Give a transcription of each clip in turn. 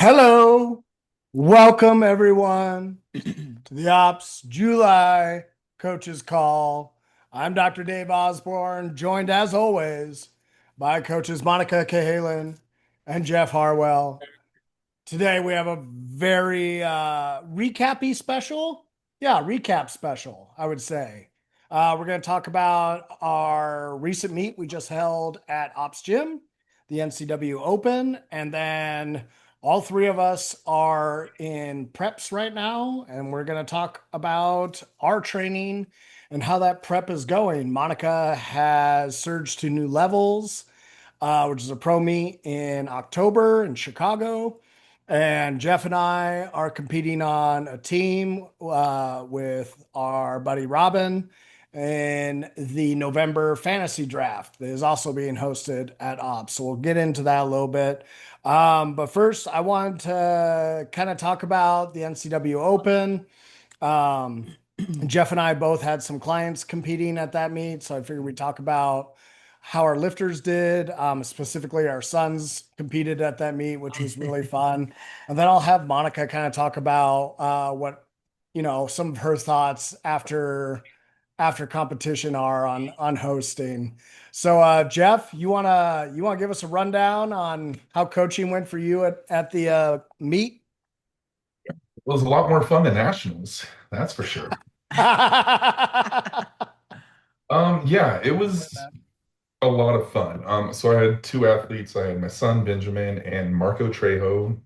Hello, welcome everyone to the Ops July Coach's Call. I'm Dr. Dave Osborn, joined as always by Coaches Monica Cahalan and Jeff Harwell. Today we have a very recappy special. Yeah, recap special, I would say. We're going to talk about our recent meet we just held at Ops Gym, the NCW Open, and then all three of us are in preps right now, and we're going to talk about our training and how that prep is going. Monica has surged to new levels, which is a pro meet in October in Chicago. And Jeff and I are competing on a team with our buddy Robin in the November fantasy draft that is also being hosted at Ops. So we'll get into that a little bit. But first, I wanted to kind of talk about the NCW Open. Um, Jeff and I both had some clients competing at that meet, so I figured we'd talk about how our lifters did. Specifically, our sons competed at that meet, which was really fun. And then I'll have Monica kind of talk about what some of her thoughts after competition are on hosting. So Jeff, you wanna give us a rundown on how coaching went for you at the meet? It was a lot more fun than nationals, that's for sure. Yeah, it was a lot of fun. So I had two athletes. I had my son Benjamin and Marco Trejo,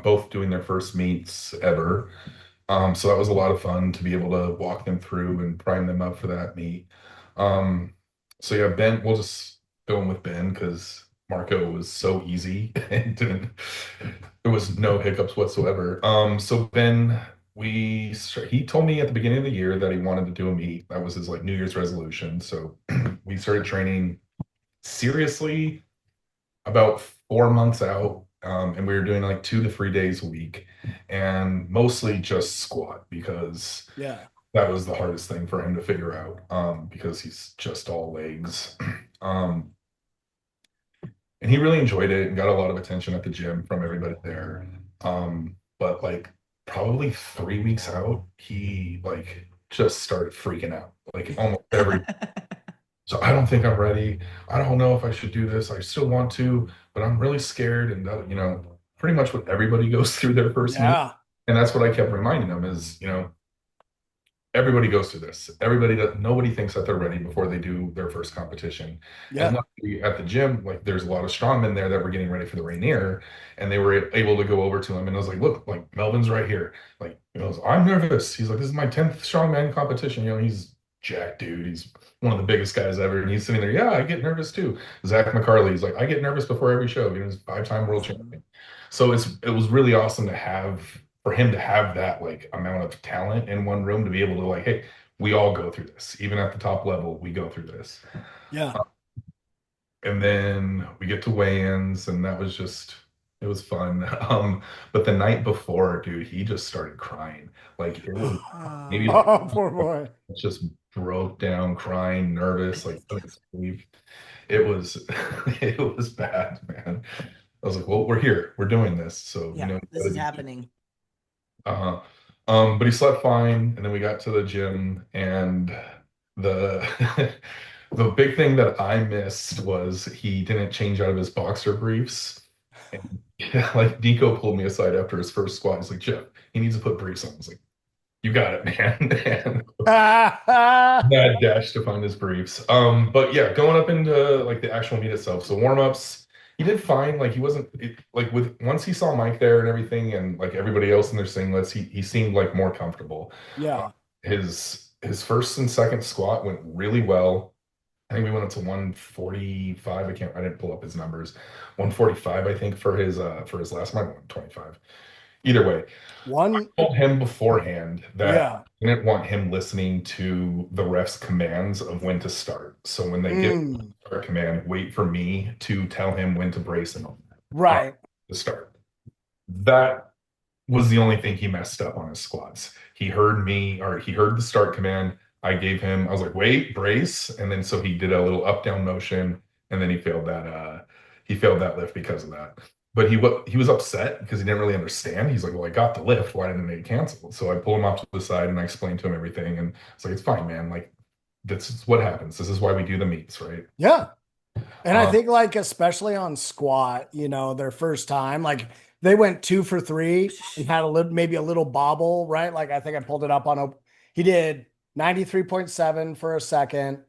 both doing their first meets ever. So that was a lot of fun to be able to walk them through and prime them up for that meet. Um, so yeah, Ben, we'll just go in with Ben because Marco was so easy and there was no hiccups whatsoever. So Ben, he told me at the beginning of the year that he wanted to do a meet. That was his like New Year's resolution. So we started training seriously about 4 months out. And we were doing like 2 to 3 days a week and mostly just squat because Yeah. that was the hardest thing for him to figure out because he's just all legs. Um, and he really enjoyed it and got a lot of attention at the gym from everybody there. But like probably 3 weeks out, he like just started freaking out like almost every. So I don't think I'm ready. I don't know if I should do this. I still want to, but I'm really scared. And pretty much what everybody goes through their first meet. Yeah. And that's what I kept reminding them is, everybody goes through this. Everybody that nobody thinks that they're ready before they do their first competition. And Yeah. luckily at the gym, like there's a lot of strongmen there that were getting ready for the Rainier, and they were able to go over to him and I was like, look, like Melvin's right here. Like, I'm nervous. He's like, this is my 10th strongman competition. He's jack dude. He's one of the biggest guys ever. And he's sitting there, yeah, I get nervous too. Zach McCarley's like, I get nervous before every show. He's 5-time world champion. So it was really awesome to have for him to have that like amount of talent in one room to be able to like, hey, we all go through this. Even at the top level, we go through this. Yeah. And then we get to weigh-ins, and it was fun. But the night before, dude, he just started crying. Like it was maybe like Oh, poor boy. just broke down, crying, nervous, like couldn't sleep. It was it was bad, man. I was like, well, we're here, we're doing this, so Yeah, we this gotta is do. happening. Uh-huh. But he slept fine, and then we got to the gym, and the the big thing that I missed was he didn't change out of his boxer briefs. And yeah, like Nico pulled me aside after his first squat. He's like, Jeff, he needs to put briefs on. I was like, you got it, man. And mad dash to find his briefs. But yeah, going up into like the actual meet itself. So warm-ups, he did fine. Like he wasn't like with once he saw Mike there and everything, and like everybody else in their singlets, he seemed like more comfortable. Uh, Yeah. his first and second squat went really well. I think we went up to 145. I didn't pull up his numbers. 145, I think, for his last one, 125. Either way, One. told him beforehand that Yeah. I didn't want him listening to the ref's commands of when to start. So when they give Mm, a command, wait for me to tell him when to brace him right. to start. That was the only thing he messed up on his squats. He heard me, or he heard the start command. I was like, wait, brace. And then so he did a little up down motion, and then he failed that lift because of that. but he was upset because he didn't really understand. He's like, "Well, I got the lift. Why didn't it get canceled?" So I pulled him off to the side and I explained to him everything. And it's like, "It's fine, man. Like, this is what happens. This is why we do the meets, right?" Yeah. And I Um, think like especially on squat, their first time, like they went 2 for 3 and had a little maybe a little bobble, right? Like I think I pulled it up on a he did 93.7 for a second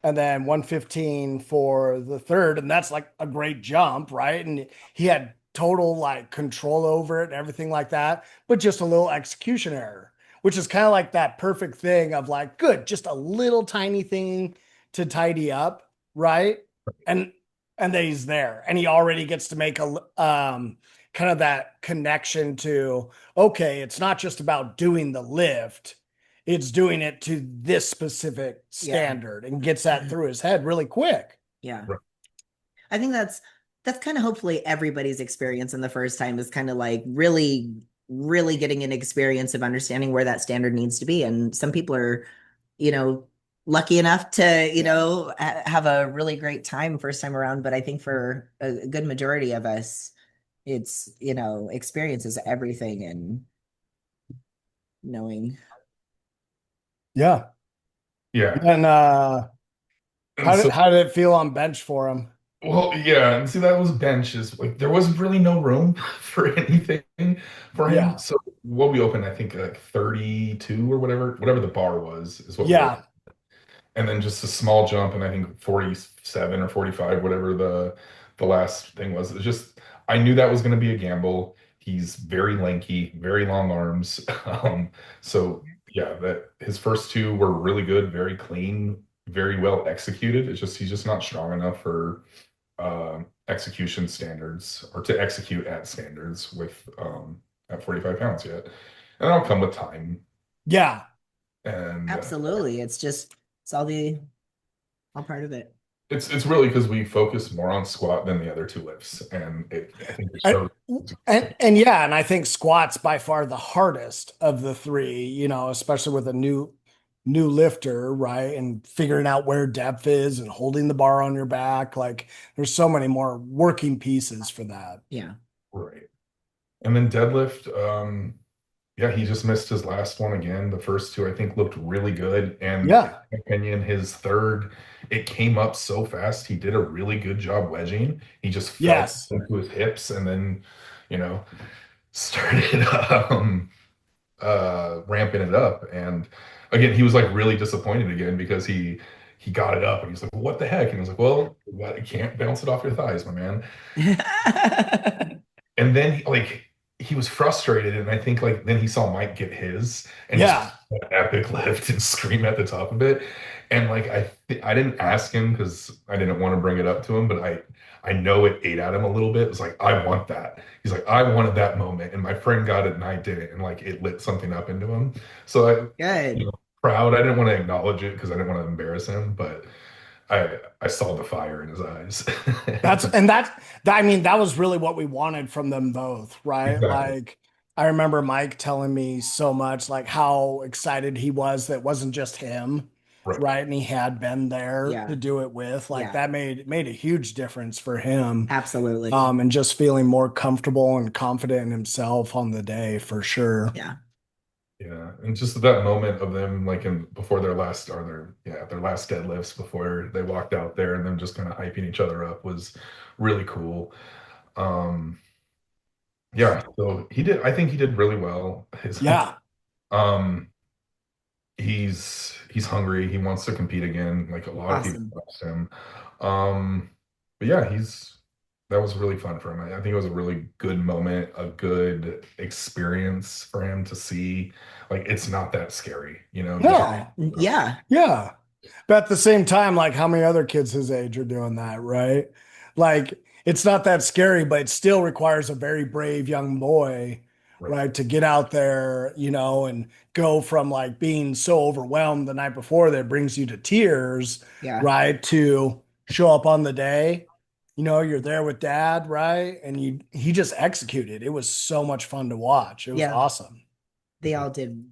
and then 115 for the third. And that's like a great jump, right? And he had total like control over it and everything like that, but just a little execution error, which is kind of like that perfect thing of like, good, just a little tiny thing to tidy up, right? and and that he's there and he already gets to make a kind of that connection to, okay, it's not just about doing the lift, it's doing it to this specific Yeah. standard, and gets that through his head really quick. Yeah. right. I think that's kind of hopefully everybody's experience in the first time is kind of like really, really getting an experience of understanding where that standard needs to be. And some people are, you know, lucky enough to, have a really great time first time around. But I think for a good majority of us, it's, experience is everything and knowing. Yeah. Yeah. And And how did so, how did it feel on bench for him? well, yeah, and see, that was benches. Like, there was really no room for anything for him. Yeah. So, what we opened, I think, like 32 or whatever the bar was, is what we opened. Yeah. And then just a small jump, and I think 47 or 45, whatever the last thing was. It's just I knew that was going to be a gamble. He's very lanky, very long arms. So yeah, that his first two were really good, very clean, very well executed. It's just he's just not strong enough for execution standards or to execute at standards with at 45 pounds yet. And that'll come with time. Yeah. And Absolutely. It's all part of it. it's really because we focus more on squat than the other two lifts, and I think it And, shows. and yeah, and I think squat's by far the hardest of the three, especially with a new lifter, right? And figuring out where depth is and holding the bar on your back. Like there's so many more working pieces for that. Yeah. Right. And then deadlift, yeah, he just missed his last one again. The first two, I think, looked really good. And in Yeah. my opinion, his third, it came up so fast. He did a really good job wedging. He just fell Yes. into his hips and then, you know, started ramping it up. And again, he was like really disappointed again because he got it up and he's like, "What the heck?" And he was like, "Well, you can't bounce it off your thighs, my man." And then like he was frustrated, and I think like then he saw Mike get his and just Yeah. an epic lift and scream at the top of it. And like I didn't ask him because I didn't want to bring it up to him, but I know it ate at him a little bit. It's like I want that. He's like, I wanted that moment, and my friend got it and I didn't, and like it lit something up into him. So Good. proud. I didn't want to acknowledge it because I didn't want to embarrass him, but I saw the fire in his eyes. I mean, that was really what we wanted from them both, right? Exactly. Like, I remember Mike telling me so much, like how excited he was that it wasn't just him, Right. right? And he had been there Yeah. to do it with. Like Yeah. that made a huge difference for him. Absolutely. And just feeling more comfortable and confident in himself on the day for sure. Yeah. Yeah, and just that moment of them like in before their last or their last deadlifts before they walked out there and them just kind of hyping each other up was really cool. Um yeah, so I think he did really well. His Yeah. um he's hungry, he wants to compete again, like a lot of people Awesome. asked him. Um but yeah, he's that was really fun for him. I think it was a really good moment, a good experience for him to see like it's not that scary, just Yeah. No. Yeah. Yeah. But at the same time, like how many other kids his age are doing that, right? Like it's not that scary, but it still requires a very brave young boy, right. right, to get out there, and go from like being so overwhelmed the night before that it brings you to tears, Yeah. right, to show up on the day. You're there with dad, right? And he just executed. It was so much fun to watch. It was Yeah. awesome. They all did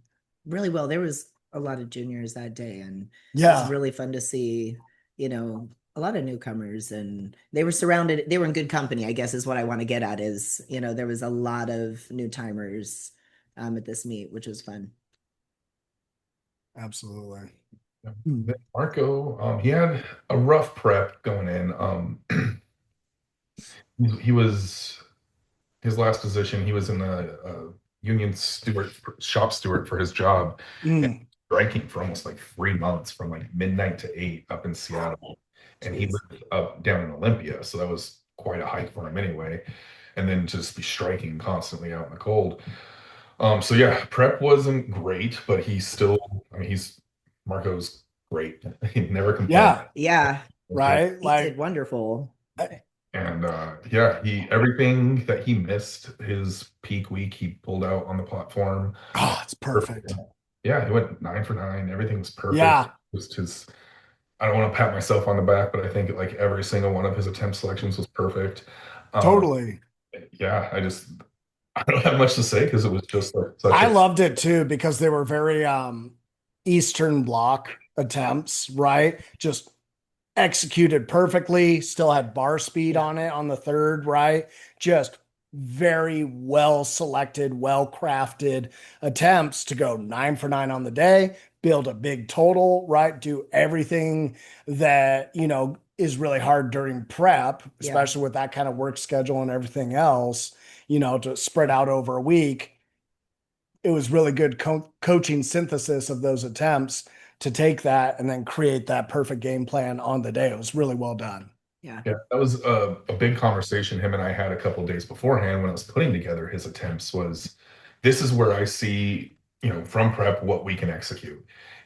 really well. There was a lot of juniors that day, and it was Yeah. really fun to see, a lot of newcomers, and they were surrounded, they were in good company, I guess is what I want to get at is, there was a lot of new timers at this meet, which was fun. Absolutely. Then Marco, he had a rough prep going in. He was his last position. He was in the union steward, shop steward for his job, and Mm, striking for almost like 3 months from like midnight to 8 up in Seattle. And he Jeez. lived up down in Olympia, so that was quite a hike for him anyway. And then just be striking constantly out in the cold. So yeah, prep wasn't great, but he's still, I mean, Marco's great. He never complained. yeah. Yeah, Right. he did Like, wonderful. And yeah, he everything that he missed his peak week, he pulled out on the platform. oh, it's Perfect. perfect. Yeah, he went 9 for 9. Everything was perfect. Yeah, Just his, I don't want to pat myself on the back, but I think like every single one of his attempt selections was perfect. Um, totally. yeah, I don't have much to say because it was just like such I a loved it too because they were very Eastern Bloc attempts, right? Just executed perfectly, still had bar speed Yeah. on it on the third, right? Just very well selected, well crafted attempts to go 9 for 9 on the day, build a big total, right? Do everything that, is really hard during prep, Yeah. especially with that kind of work schedule and everything else, to spread out over a week. It was really good coaching synthesis of those attempts to take that and then create that perfect game plan on the day. It was really well done. Yeah. yeah, that was a big conversation him and I had a couple days beforehand when I was putting together his attempts was this is where I see, from prep what we can execute.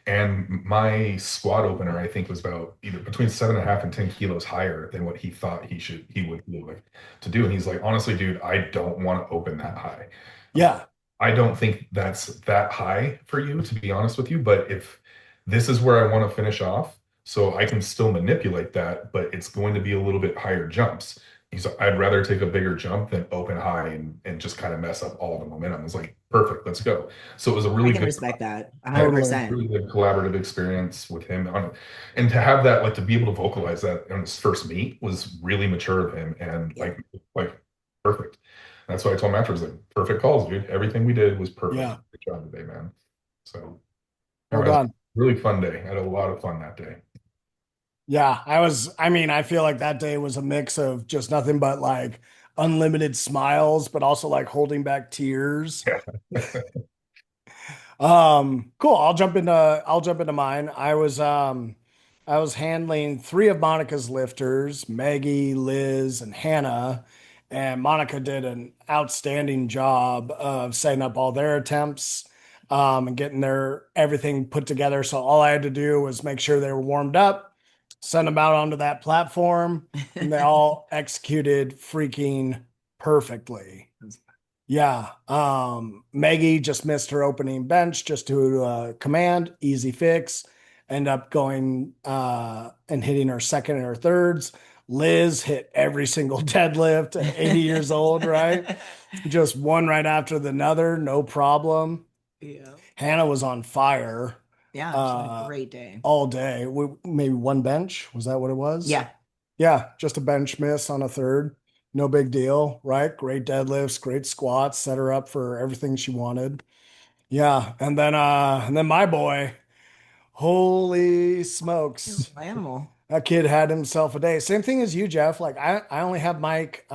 And my squat opener, I think, was about either between 7.5 and 10 kilos higher than what he thought he would do it to do. And he's like, honestly, dude, I don't want to open that high. Uh, Yeah. I don't think that's that high for you, to be honest with you. But if this is where I want to finish off, so I can still manipulate that, but it's going to be a little bit higher jumps. He's like, I'd rather take a bigger jump than open high and just kind of mess up all the momentum. I was like, perfect, let's go. So it was a I really can good, respect that Totally. 100%. really good collaborative experience with him on it. And to have that, like to be able to vocalize that on his first meet was really mature of him and Yeah. like perfect. That's why I told him afterwards, like, perfect calls, dude. Everything we did was perfect. Yeah. Good job today, man. So all Well right, it was done. a really fun day. I had a lot of fun that day. Yeah. I feel like that day was a mix of just nothing but like unlimited smiles, but also like holding back tears. Cool. I'll jump into mine. I was handling three of Monica's lifters, Maggie, Liz, and Hannah. And Monica did an outstanding job of setting up all their attempts, and getting their everything put together. So all I had to do was make sure they were warmed up, send them out onto that platform, and they all executed freaking perfectly. Yeah. Maggie just missed her opening bench just to command, easy fix. End up going and hitting her second and her thirds. Liz hit every single deadlift at 80 years old, right? Just one right after the other, no problem. Yeah. Hannah was on fire Yeah, she had a uh, great day. all day. Maybe one bench. Was that what it was? Yeah. Yeah, just a bench miss on a third. No big deal, right? Great deadlifts, great squats, set her up for everything she wanted. Yeah, and then my boy, holy smokes. Animal. That kid had himself a day. Same thing as you, Jeff. Like I only have Mike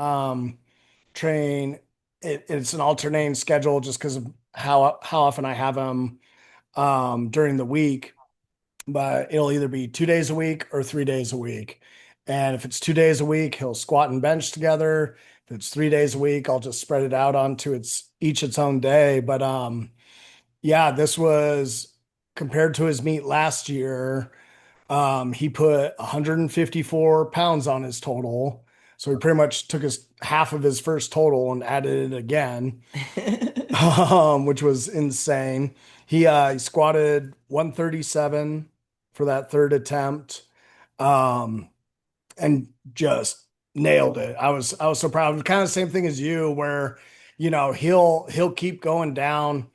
train. It's an alternating schedule just because of how often I have him during the week, but it'll either be 2 days a week or 3 days a week. And if it's 2 days a week, he'll squat and bench together. If it's 3 days a week, I'll just spread it out onto its own day. But yeah, this was compared to his meet last year. He put 154 pounds on his total. So he pretty much took his half of his first total and added it again, which was insane. He squatted 137 for that third attempt, um, and just nailed it. I was so proud. It was kind of the same thing as you, where he'll keep going down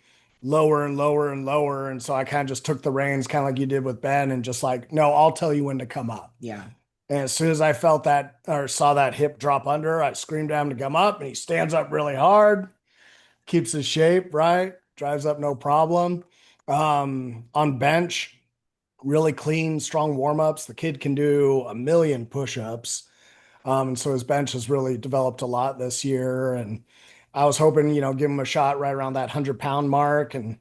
lower and lower and lower, and so I kind of just took the reins, kind of like you did with Ben, and just like, no, I'll tell you when to come up. Yeah. And as soon as I felt that or saw that hip drop under, I screamed at him to come up, and he stands up really hard, keeps his shape, right? Drives up no problem. On bench, really clean, strong warm ups. The kid can do a million push ups. And so his bench has really developed a lot this year. And I was hoping, give him a shot right around that 100-pound mark. And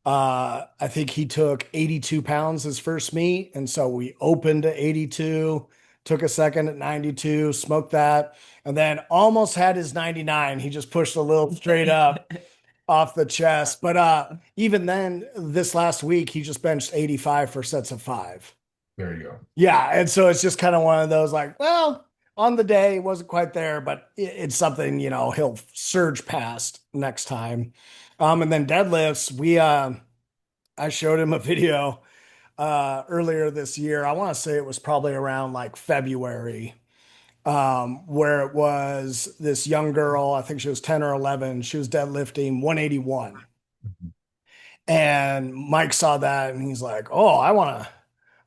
I think he took 82 pounds his first meet. And so we opened at 82, took a second at 92, smoked that, and then almost had his 99. He just pushed a little straight up off the chest. But even then, this last week, he just benched 85 for sets of five. There you go. Yeah. And so it's just kind of one of those like, well, on the day, it wasn't quite there, but it's something, he'll surge past next time. And then deadlifts, I showed him a video earlier this year. I want to say it was probably around like February, where it was this young girl, I think she was 10 or 11. She was deadlifting 181. And Mike saw that and he's like, "Oh, I want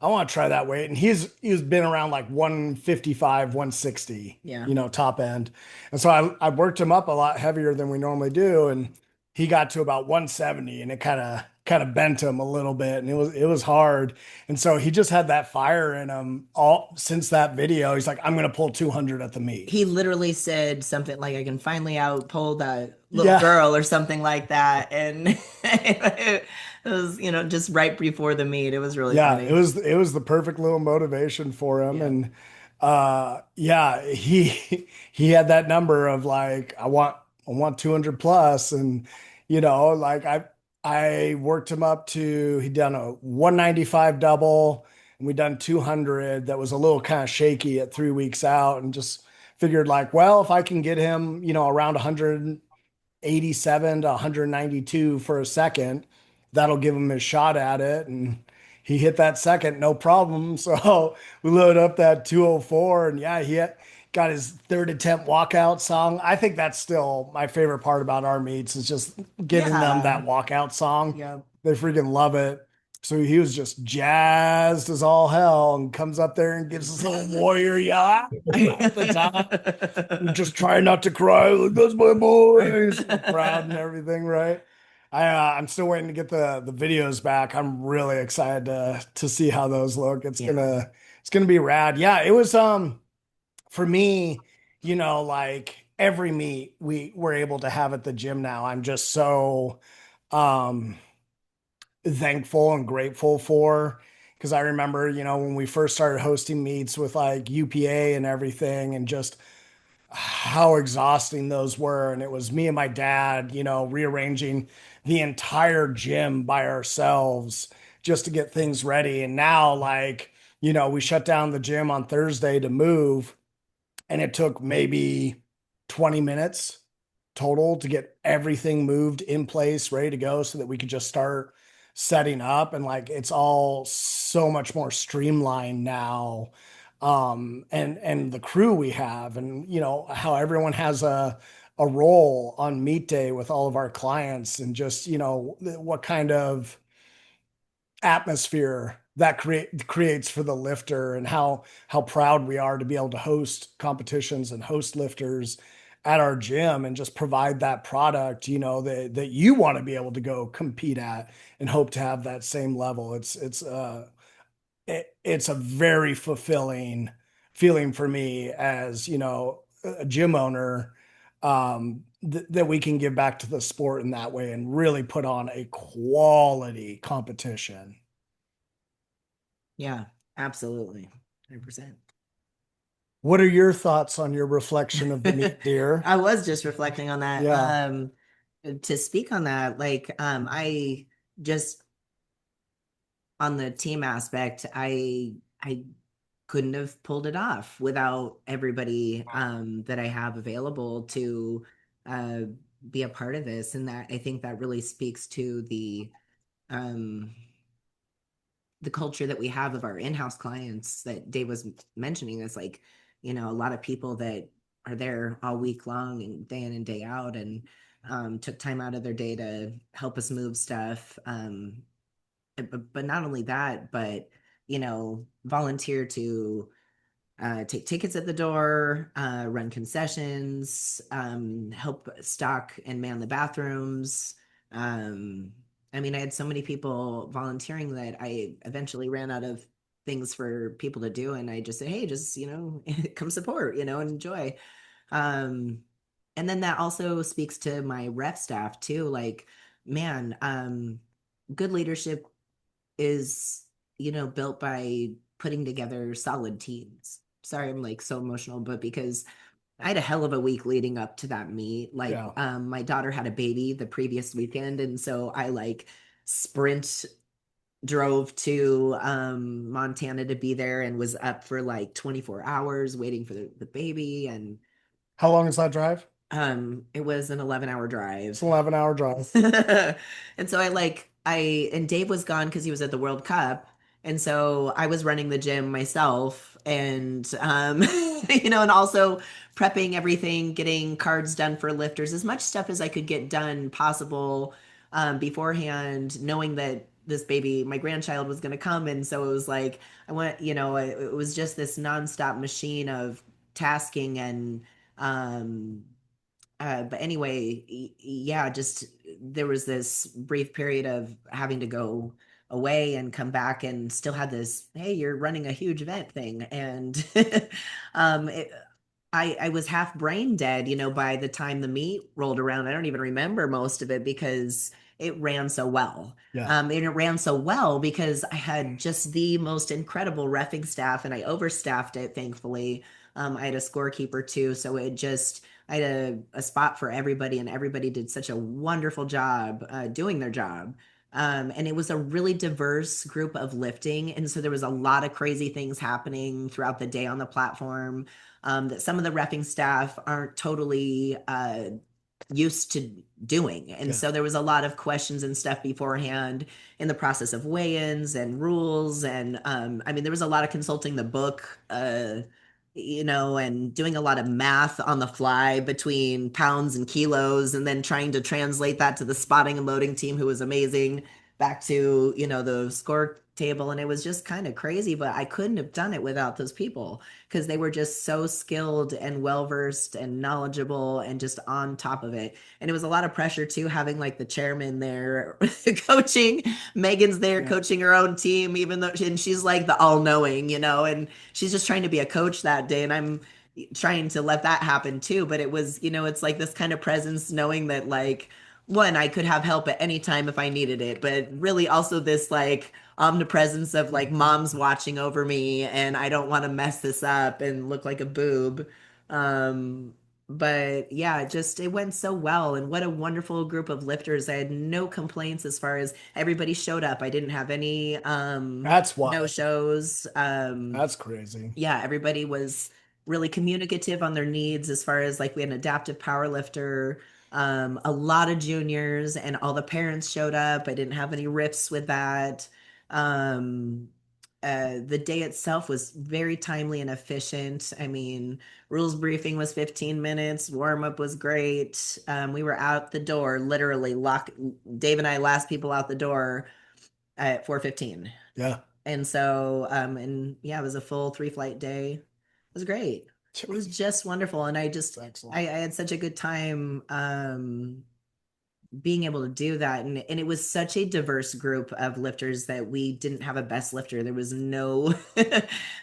to try that weight." And he's been around like 155, 160, Yeah. top end. And so I worked him up a lot heavier than we normally do. And he got to about 170, and it kind of bent him a little bit. And it was hard. And so he just had that fire in him all since that video. He's like, "I'm gonna pull 200 at the meet." He literally said something like, "I can finally out pull that little Yeah. girl," or something like that. And it was, just right before the meet. It was really Yeah, it funny. was it was the perfect little motivation for him. Yeah. And yeah, he had that number of like, I want 200 plus. And like I worked him up to, he'd done a 195 double, and we'd done 200 that was a little kind of shaky at 3 weeks out, and just figured like, well, if I can get him, around 187 to 192 for a second, that'll give him his shot at it. And he hit that second, no problem. So we loaded up that 204, and yeah, got his third attempt walkout song. I think that's still my favorite part about our meets, is just giving them Yeah. that walkout song. Yeah. They freaking love it. So he was just jazzed as all hell, and comes up there and gives us a little warrior yell at the top. Just try not to cry. Like, that's my boys. Proud and everything, right? I'm still waiting to get the videos back. I'm really excited to see how those look. Yeah. It's gonna be rad. Yeah, it was for me, like every meet we were able to have at the gym now. I'm just so um thankful and grateful for, because I remember, when we first started hosting meets with like UPA and everything, and just how exhausting those were. And it was me and my dad, rearranging the entire gym by ourselves just to get things ready. And now, like, we shut down the gym on Thursday to move, and it took maybe 20 minutes total to get everything moved in place, ready to go, so that we could just start setting up. And like, it's all so much more streamlined now. And the crew we have, and how everyone has a role on meet day with all of our clients, and just what kind of atmosphere that creates for the lifter, and how proud we are to be able to host competitions and host lifters at our gym, and just provide that product, that you want to be able to go compete at, and hope to have that same level. It's a very fulfilling feeling for me as, a gym owner, that we can give back to the sport in that way, and really put on a quality competition. Yeah, absolutely. 100%. What are your thoughts on your reflection of the meet, dear? I was just reflecting on that. Yeah. To speak on that, like, I just, on the team aspect, I couldn't have pulled it off without everybody that I have available to uh be a part of this. And that, I think that really speaks to um the culture that we have of our in-house clients that Dave was mentioning. Is like, a lot of people that are there all week long and day in and day out, and took time out of their day to help us move stuff. But not only that, but volunteer to take tickets at the door, run concessions, help stock and man the bathrooms. I mean, I had so many people volunteering that I eventually ran out of things for people to do. And I just said, hey, just, come support, and enjoy. Um, and then that also speaks to my rep staff too. Like, man, good leadership is, built by putting together solid teams. Sorry, I'm like so emotional, but because I had a hell of a week leading up to that meet. Like, Yeah. my daughter had a baby the previous weekend, and so I like sprint drove to Montana to be there and was up for like 24 hours waiting for the baby. And How long is that drive? it was an 11-hour drive. It's an 11-hour drive. And so and Dave was gone because he was at the World Cup. And so I was running the gym myself and, and also prepping everything, getting cards done for lifters, as much stuff as I could get done possible, beforehand, knowing that this baby, my grandchild, was going to come. And so it was like, it was just this nonstop machine of tasking and, but anyway, yeah, just there was this brief period of having to go away and come back and still had this, hey, you're running a huge event thing. And um, it, I was half brain dead, by the time the meet rolled around. I don't even remember most of it because it ran so well. Yeah. And it ran so well because I had just the most incredible reffing staff and I overstaffed it, thankfully. I had a scorekeeper too. So I had a spot for everybody, and everybody did such a wonderful job doing their job. And it was a really diverse group of lifting. And so there was a lot of crazy things happening throughout the day on the platform, that some of the repping staff aren't totally used to doing. And Yeah. so there was a lot of questions and stuff beforehand in the process of weigh-ins and rules. And I mean, there was a lot of consulting the book, and doing a lot of math on the fly between pounds and kilos, and then trying to translate that to the spotting and loading team, who was amazing, back to, the score table. And it was just kind of crazy, but I couldn't have done it without those people because they were just so skilled and well versed and knowledgeable and just on top of it. And it was a lot of pressure too, having like the chairman there coaching. Megan's there coaching her own team, even though and she's like the all knowing, and she's just trying to be a coach that day. And I'm trying to let that happen too. But it was, it's like this kind of presence, knowing that like, one, I could have help at any time if I needed it, but really also this like omnipresence of like mom's watching over me and I don't want to mess this up and look like a boob. Um, but yeah, it went so well. And what a wonderful group of lifters. I had no complaints as far as everybody showed up. I didn't have any That's wild. no shows. That's crazy. Yeah, everybody was really communicative on their needs as far as like we had an adaptive power lifter, a lot of juniors, and all the parents showed up. I didn't have any riffs with that. Um, the day itself was very timely and efficient. I mean, rules briefing was 15 minutes, warm up was great. We were out the door, literally Dave and I last people out the door at 4:15. Yeah. And so, and yeah, it was a full 3 flight day. It was great. It was just wonderful. And I had such a good time, being able to do that. And it was such a diverse group of lifters that we didn't have a best lifter. There was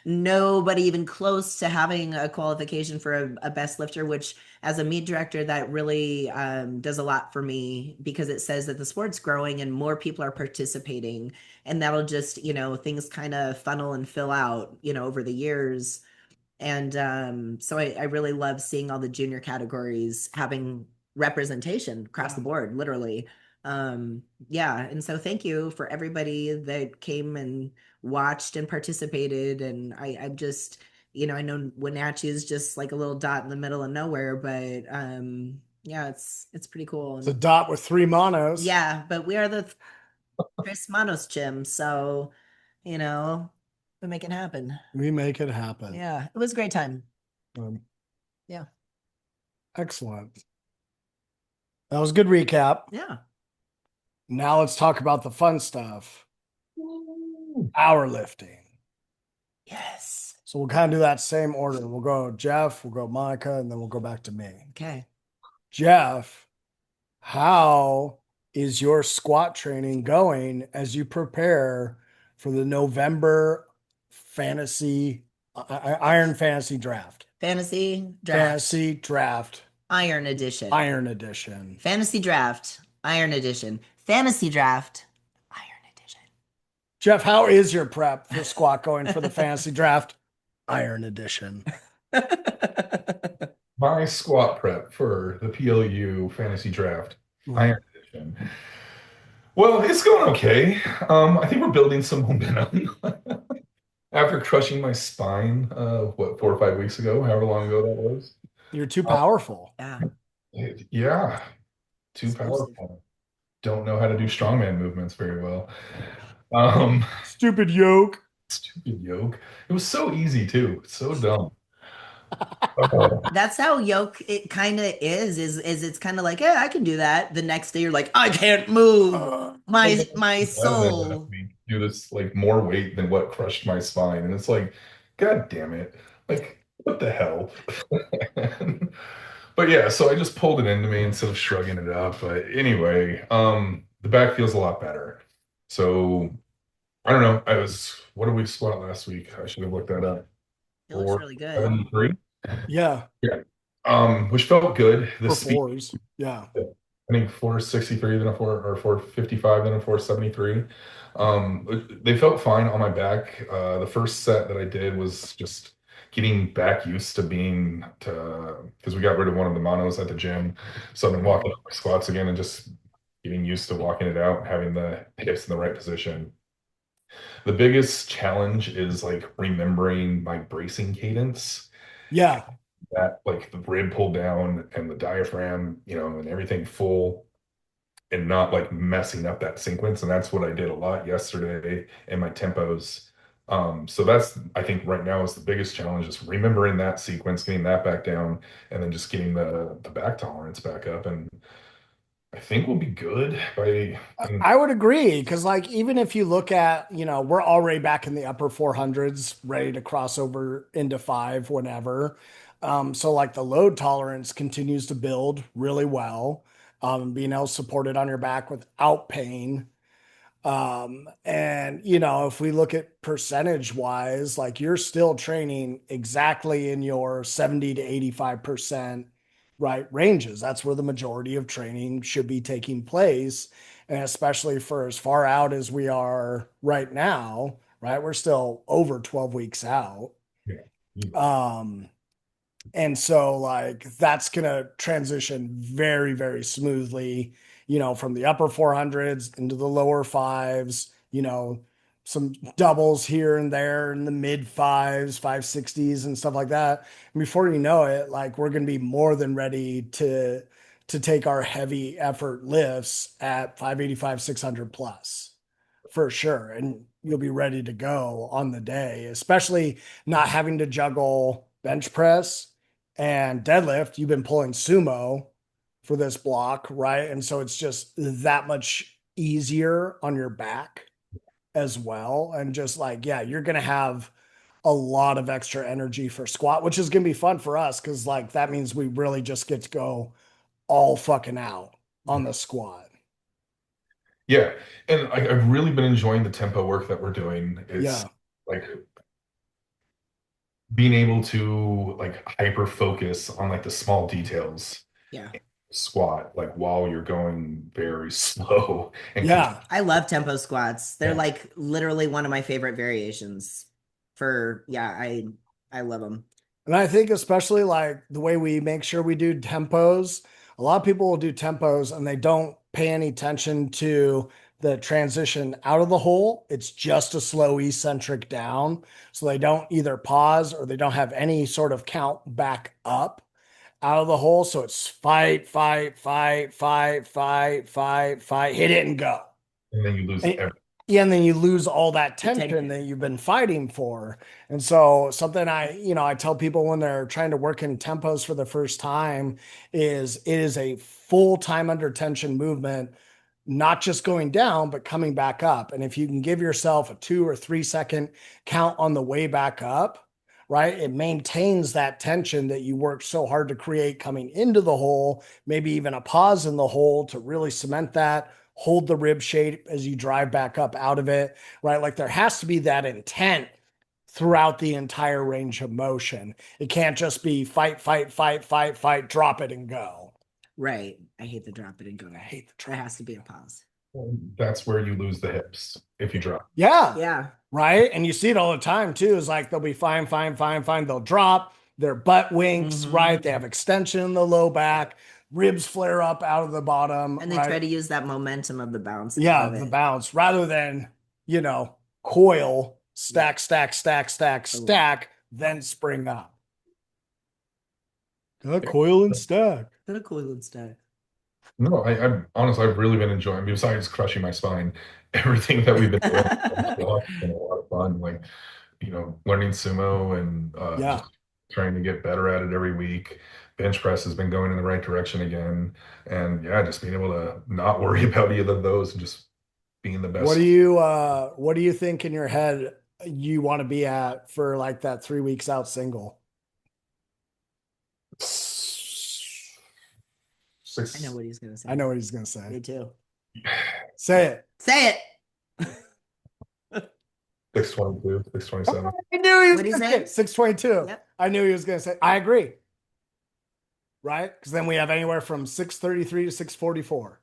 nobody even close to having a qualification for a best lifter, which as a meet director, that really does a lot for me because it says that the sport's growing and more people are participating. And that'll just, things kind of funnel and fill out, over the years. And so I really love seeing all the junior categories having representation across the board, literally. Yeah. And so thank you for everybody that came and watched and participated. And I'm just, I know Wenatchee is just like a little dot in the middle of nowhere, but yeah, it's pretty cool. It's a dot with 3 monos. Yeah, but we are the Tres Manos Gym, so we make it happen. We make it happen. Yeah, it was a great time. Yeah. Excellent. That was a good recap. Yeah. Now let's talk about the fun stuff. Powerlifting. Yes. So we'll kind of do that same order. We'll go Jeff, we'll go Monica, and then we'll go back to me. Okay. Jeff, how is your squat training going as you prepare for the November fantasy Iron Fantasy Draft? Fantasy draft. Fantasy Draft Iron Edition. Iron Edition. Fantasy draft. Iron Edition. Fantasy draft. Iron Edition. Jeff, how is your prep for squat going for the Fantasy Draft Iron Edition? My squat prep for the PLU fantasy draft, Iron Edition. Well, it's going okay. I think we're building some momentum. After crushing my spine, what, 4 or 5 weeks ago, however long ago that was. You're too powerful. Yeah. Yeah, too Explosive. powerful. Don't know how to do strongman movements very well. Stupid yoke. Stupid yoke. It was so easy too. It's so dumb. Oh, That's how yoke it kind of is it's kind of like, yeah, I can do that. The next day you're like, I can't move. My and soul. then we do this like more weight than what crushed my spine, and it's like, God damn it! Like, what the hell? But yeah, so I just pulled it into me instead of shrugging it up. But anyway, the back feels a lot better. So I don't know. What did we squat last week? I should have looked that up. It looks really good. 473. Yeah. Yeah. Which felt good. The For speed, fours. Yeah. I think 463, then a 455, then a 473. They felt fine on my back. The first set that I did was just getting back used to because we got rid of one of the monos at the gym. So I've been walking up my squats again and just getting used to walking it out, having the hips in the right position. The biggest challenge is like remembering my bracing cadence. Yeah. That like the rib pull down and the diaphragm, and everything full and not like messing up that sequence. And that's what I did a lot yesterday in my tempos. So that's, I think right now is the biggest challenge, is remembering that sequence, getting that back down, and then just getting the back tolerance back up. And I think we'll be good I would agree because, like, even if you look at, we're already back in the upper 400s, ready to cross over into five whenever. So, like, the load tolerance continues to build really well. Being able to support it on your back without pain. And if we look at percentage wise, like you're still training exactly in your 70 to 85% right ranges. That's where the majority of training should be taking place. And especially for as far out as we are right now, right? We're still over 12 weeks out. yeah. And so like that's going to transition very, very smoothly, from the upper 400s into the lower fives, some doubles here and there in the mid fives, 560s and stuff like that. And before you know it, like we're going to be more than ready to take our heavy effort lifts at 585, 600 plus for sure. And you'll be ready to go on the day, especially not having to juggle bench press and deadlift. You've been pulling sumo for this block, right? And so it's just that much easier on your back as well. And just like, yeah, you're going to have a lot of extra energy for squat, which is going to be fun for us because, like, that means we really just get to go all fucking out on the squat. Yeah. And I've really been enjoying the tempo work that we're doing. It's like being able to like hyper focus on like the small details. Yeah. Squat like while you're going very slow and Yeah. I love tempo squats. They're like literally one of my favorite variations I love them. And I think especially like the way we make sure we do tempos, a lot of people will do tempos and they don't pay any attention to the transition out of the hole. It's just a slow eccentric down. So they don't either pause or they don't have any sort of count back up out of the hole. So it's fight, fight, fight, fight, fight, fight, fight, hit it and go. and then you lose everything. Yeah, and then you lose all that tension that you've been fighting for. And so something I tell people when they're trying to work in tempos for the first time is it is a full time under tension movement, not just going down, but coming back up. And if you can give yourself a 2 or 3 second count on the way back up, right? It maintains that tension that you worked so hard to create coming into the hole, maybe even a pause in the hole to really cement that, hold the rib shape as you drive back up out of it, right? Like there has to be that intent throughout the entire range of motion. It can't just be fight, fight, fight, fight, fight, drop it and go. Right. I hate the drop it and go. I hate the There drop. has to be a pause. That's where you lose the hips if you drop. Yeah. Yeah. Right. And you see it all the time too. Is like they'll be fine, fine, fine, fine. They'll drop, their butt winks, right? They have extension in the low back, ribs flare up out of the bottom. And they right? try to use that momentum of the bounce. Yeah, of the it. bounce rather than, coil, stack, stack, stack, stack, stack, then spring up. Coil and stack. Put a coil and stack. No, I'm honestly, I've really been enjoying, besides crushing my spine, everything that we've been doing. It's been a lot of fun, like, learning sumo and Yeah. just trying to get better at it every week. Bench press has been going in the right direction again. And yeah, just being able to not worry about either of those and just being the best. What do you think in your head you want to be at for like that 3 weeks out single? I know what he's gonna say. I know what he's gonna say. Me too. Say it. Say it. 622, 627. I knew he was What'd he gonna say? say 622. Yep. I knew he was gonna say. I agree. Right? Because then we have anywhere from 633 to 644.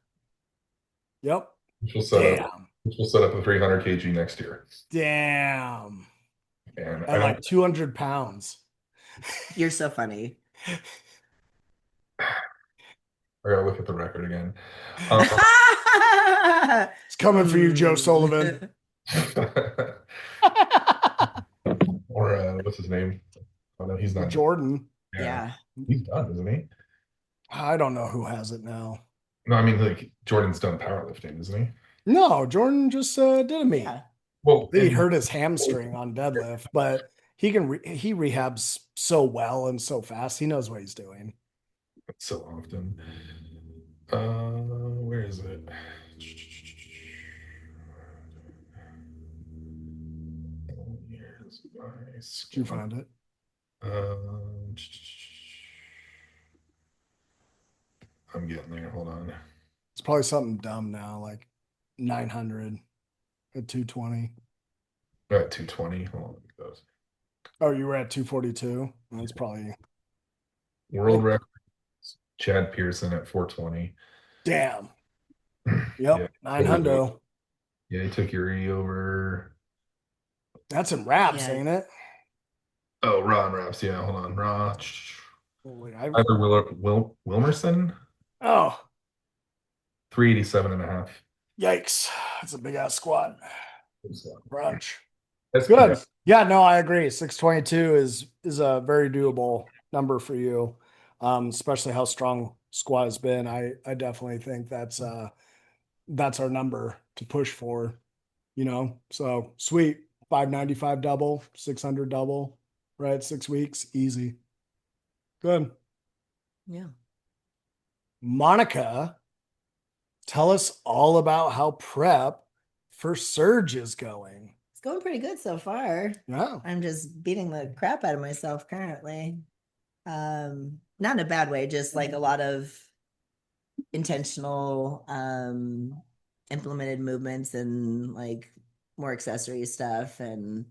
Yep. Which will set up a 300 kg next year. Damn. And At like 200 pounds. You're so funny. I gotta look at the record again. It's coming for you, Joe Sullivan. Or what's his name? Oh no, he's not. Jordan. Yeah. He's done, isn't he? I don't know who has it now. No, I mean like Jordan's done powerlifting, isn't he? No, Jordan just did a meet. Yeah. Well, He hurt his hamstring on deadlift, but he rehabs so well and so fast. He knows what he's doing. so often. Where is it? Did you find it? I'm getting there. Hold on. It's probably something dumb now, like 900 at 220. At 220. Hold on. Oh, you were at 242. That's probably World record. Chad Pearson at 420. damn. Yep, Yeah. 900. Yeah, he took Yuri over. That's in wraps, Yeah. ain't it? Oh, Ron Raps. Yeah, hold on. Ron. Holy, Either Wilmerson, oh, 387 and a half. yikes. That's a big ass squat. Crunch. That's Good. Yeah, no, I agree. 622 is a very doable number for you. Especially how strong squat has been. I definitely think that's our number to push for, So sweet. 595 double, 600 double, right? 6 weeks, easy. Good. Yeah. Monica, tell us all about how prep for Surge is going. It's going pretty good so far. Yeah. I'm just beating the crap out of myself currently. Not in a bad way, just like a lot of intentional implemented movements and like more accessory stuff. And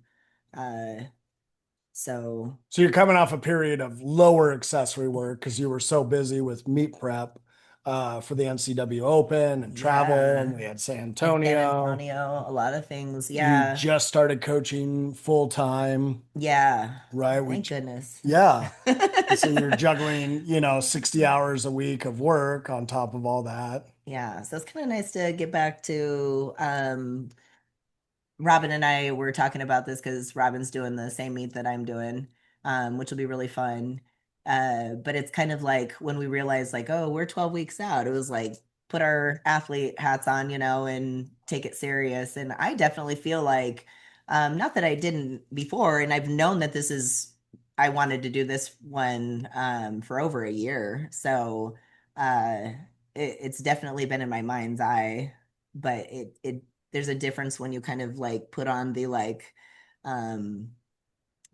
so you're coming off a period of lower accessory work because you were so busy with meet prep for the NCW Open and travel, and we had San Antonio. A lot of things. Yeah. You just started coaching full time. Yeah. Right. Thank goodness. Yeah. So you're juggling, 60 hours a week of work on top of all that. Yeah. So it's kind of nice to get back to Robin and I were talking about this because Robin's doing the same meet that I'm doing, which will be really fun. But it's kind of like when we realized like, oh, we're 12 weeks out, it was like put our athlete hats on, and take it serious. And I definitely feel like, not that I didn't before, and I've known that I wanted to do this one for over a year. So it's definitely been in my mind's eye, but there's a difference when you kind of like put on the like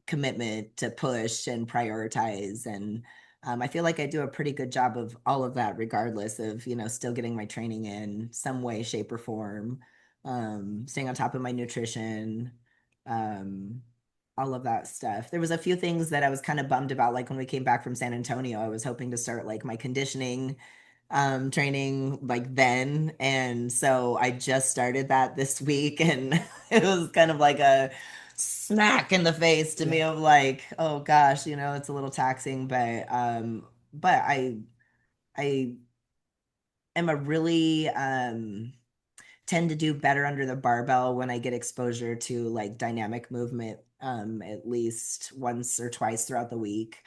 commitment to push and prioritize. And I feel like I do a pretty good job of all of that, regardless of, still getting my training in some way, shape, or form, staying on top of my nutrition, um, all of that stuff. There was a few things that I was kind of bummed about, like when we came back from San Antonio, I was hoping to start like my conditioning training like then. And so I just started that this week, and it was kind of like a smack in the face to me of like, oh gosh, it's a little taxing, but I am a really tend to do better under the barbell when I get exposure to like dynamic movement at least once or twice throughout the week.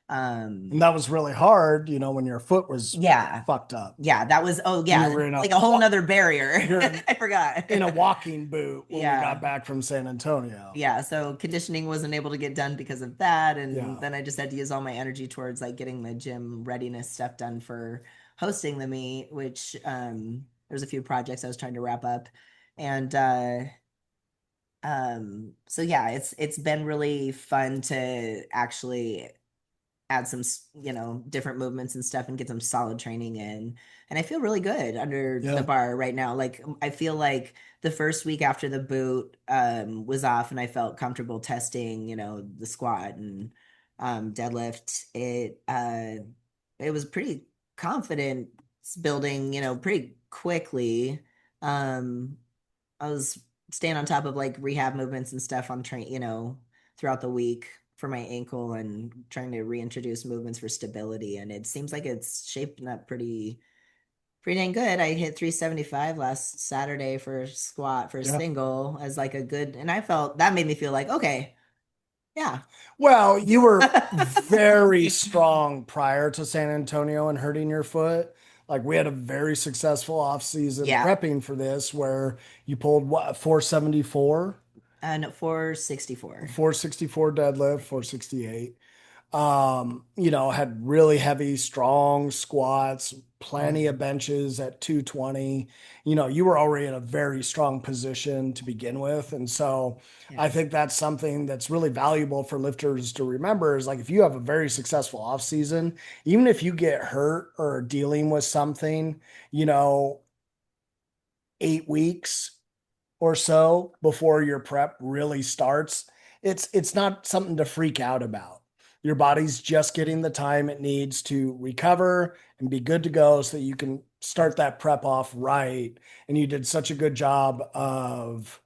And that was really hard, when your foot was Yeah. fucked up. Yeah, that was, oh yeah, You were in like a whole nother barrier. I forgot. in a walking boot when we Yeah. got back from San Antonio. Yeah, so conditioning wasn't able to get done because of that. And Yeah. then I just had to use all my energy towards like getting the gym readiness stuff done for hosting the meet, which there's a few projects I was trying to wrap up. And so yeah, it's been really fun to actually add some, different movements and stuff and get some solid training in. And I feel really good under Yeah. the bar right now. Like I feel like the first week after the boot was off and I felt comfortable testing, the squat and deadlift. It was pretty confident building, pretty quickly. I was staying on top of like rehab movements and stuff on train, throughout the week for my ankle and trying to reintroduce movements for stability. And it seems like it's shaping up pretty dang good. I hit 375 last Saturday for a squat for a single as like a good, and I felt that made me feel like, okay, yeah. Well, you were very strong prior to San Antonio and hurting your foot. Like we had a very successful off season prepping for this where you pulled what, 474? No, 464. 464 deadlift, 468. Had really heavy, strong squats, plenty of benches at 220. You were already in a very strong position to begin with. And so I think that's something that's really valuable for lifters to remember is like if you have a very successful off season, even if you get hurt or dealing with something, 8 weeks or so before your prep really starts, it's not something to freak out about. Your body's just getting the time it needs to recover and be good to go so that you can start that prep off right. And you did such a good job of